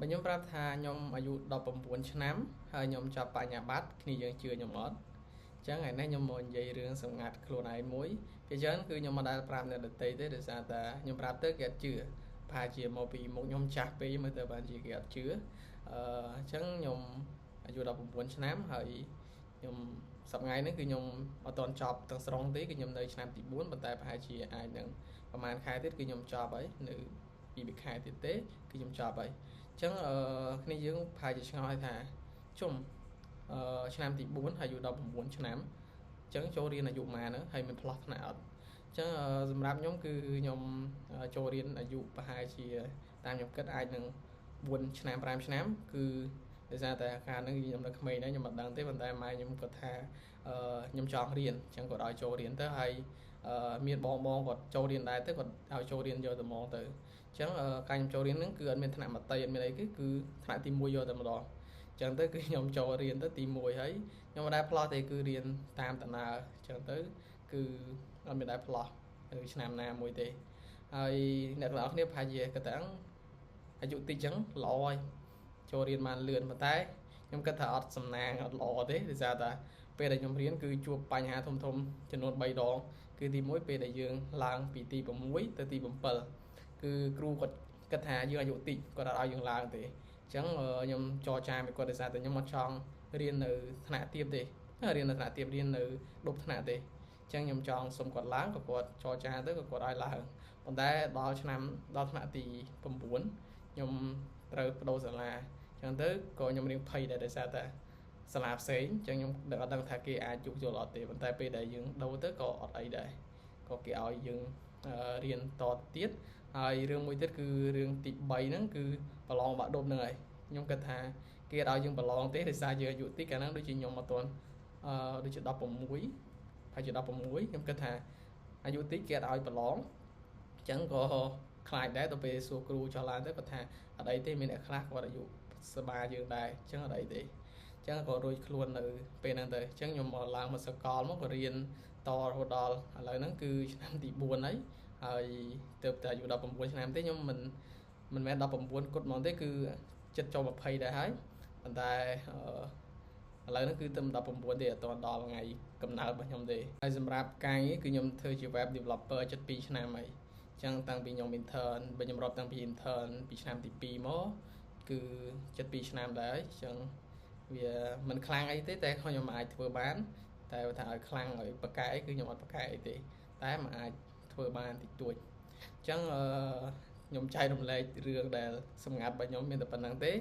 Bây giờប្រាប់ថាខ្ញុំអាយុ19ឆ្នាំហើយខ្ញុំចប់បញ្ញាបត្រគ្នាយើងជឿខ្ញុំអត់អញ្ចឹងថ្ងៃនេះខ្ញុំមកនិយាយរឿងសម្ងាត់ខ្លួនឯងមួយពីច្រើនគឺខ្ញុំមិនដែលប្រាប់អ្នកដទៃទេដោយសារតែខ្ញុំប្រាប់ទៅគេអត់ជឿប្រហែលជាមកពីមុខខ្ញុំចាស់ពេកមើលទៅបានជាគេអត់ជឿអញ្ចឹងខ្ញុំអាយុ19ឆ្នាំហើយខ្ញុំសប្តាហ៍ថ្ងៃនេះគឺខ្ញុំអត់ទាន់ចប់ទាំងស្រុងទេគឺខ្ញុំនៅឆ្នាំទី4ប៉ុន្តែប្រហែលជាអាចនឹងប្រហែលខែទៀតគឺខ្ញុំចប់ហើយនៅ2ខែទៀតទេគឺខ្ញុំចប់ហើយអញ្ចឹងគ្នាយើងប្រហែលជាឆ្ងល់ថាជុំឆ្នាំទី4ហើយអាយុ19ឆ្នាំអញ្ចឹងចូលរៀនអាយុប៉ុន្មានហើយមានផ្លោះថ្នាក់អត់អញ្ចឹងសម្រាប់ខ្ញុំគឺខ្ញុំចូលរៀនអាយុប្រហែលជាតាមខ្ញុំគិតអាចនឹង4ឆ្នាំ5ឆ្នាំគឺដោយសារតែកាលហ្នឹងខ្ញុំនៅក្មេងដែរខ្ញុំមិនដឹងទេប៉ុន្តែម៉ែខ្ញុំគាត់ថាខ្ញុំចង់រៀនអញ្ចឹងគាត់ឲ្យចូលរៀនទៅហើយមានបងគាត់ចូលរៀនដែរទៅគាត់ឲ្យចូលរៀនយកតែហ្មងទៅអញ្ចឹងការខ្ញុំចូលរៀនហ្នឹងគឺអត់មានថ្នាក់មត្តេយ្យអត់មានអីគឺថ្នាក់ទី1យកតែម្ដងអញ្ចឹងទៅគឺខ្ញុំចូលរៀនទៅទី1ហើយខ្ញុំមិនដែលផ្លោះទេគឺរៀនតាមដំណើរអញ្ចឹងទៅគឺអត់មានដែលផ្លោះនៅឆ្នាំណាមួយទេហើយអ្នកទាំងអស់គ្នាប្រហែលជាគាត់ទាំងអាយុតិចអញ្ចឹងល្អហើយចូលរៀនបានលឿនប៉ុន្តែខ្ញុំគិតថាអត់សំណាងអត់ល្អទេដោយសារតែពេលដែលខ្ញុំរៀនគឺជួបបញ្ហាធំចំនួន3ដងគឺទី1ពេលដែលយើងឡើងពីទី6ទៅទី7គឺគ្រូគាត់គិតថាយើងអាយុតិចគាត់អត់ឲ្យយើងឡើងទេអញ្ចឹងខ្ញុំចរចាមួយគាត់ដោយសារតែខ្ញុំអត់ចង់រៀននៅថ្នាក់ទាបទេរៀននៅថ្នាក់ទាបរៀននៅដប់ថ្នាក់ទេអញ្ចឹងខ្ញុំចង់សុំគាត់ឡើងក៏គាត់ចរចាទៅក៏គាត់ឲ្យឡើងប៉ុន្តែដល់ថ្នាក់ទី9ខ្ញុំត្រូវបដូរសាលាអញ្ចឹងទៅក៏ខ្ញុំរៀងភ័យដែរដោយសារតែសាលាផ្សេងអញ្ចឹងខ្ញុំអត់ដឹងថាគេអាចជួបយល់អត់ទេប៉ុន្តែពេលដែលយើងដូរទៅក៏អត់អីដែរក៏គេឲ្យយើងរៀនតទៀតហើយរឿងមួយទៀតគឺរឿងទី3ហ្នឹងគឺប្រឡងបាក់ឌុបហ្នឹងហើយខ្ញុំគិតថាគេឲ្យយើងប្រឡងទេដោយសារយើងអាយុតិចកាលហ្នឹងដូចជាខ្ញុំអត់ទាន់ដូចជា16ហើយជា16ខ្ញុំគិតថាអាយុតិចគេអត់ឲ្យប្រឡងអញ្ចឹងក៏ខ្លាចដែរទៅពេលសួរគ្រូចុះឡើងទៅគាត់ថាអត់អីទេមានអ្នកខ្លះគាត់អាយុសមាយើងដែរអញ្ចឹងអត់អីទេអញ្ចឹងក៏រួចខ្លួននៅពេលហ្នឹងទៅអញ្ចឹងខ្ញុំឡើងមកសកលមកក៏រៀនតរហូតដល់ឥឡូវហ្នឹងគឺឆ្នាំទី4ហើយទៅតែអាយុ19ឆ្នាំទេខ្ញុំមិនមែន19គត់ហ្មងទេគឺចិត្តចូល20ដែរហើយប៉ុន្តែឥឡូវហ្នឹងគឺទៅ19ទេអត់ទាន់ដល់ថ្ងៃកំណើតរបស់ខ្ញុំទេហើយសម្រាប់ការងារគឺខ្ញុំធ្វើជា web developer 7ឆ្នាំហើយអញ្ចឹងតាំងពីខ្ញុំ intern បើខ្ញុំរាប់តាំងពី intern ពីឆ្នាំទី2មកគឺ7ឆ្នាំដែរអញ្ចឹងវាមិនខ្លាំងអីទេតែខ្ញុំអាចធ្វើបានតែថាឲ្យខ្លាំងឲ្យបកកែអីគឺខ្ញុំអត់បកកែអីទេតែមិនអាចធ្វើបានតិចតួចអញ្ចឹងខ្ញុំចែករំលែករឿងដែលសម្ងាត់របស់ខ្ញុំមានតែប៉ុណ្្នឹងទេ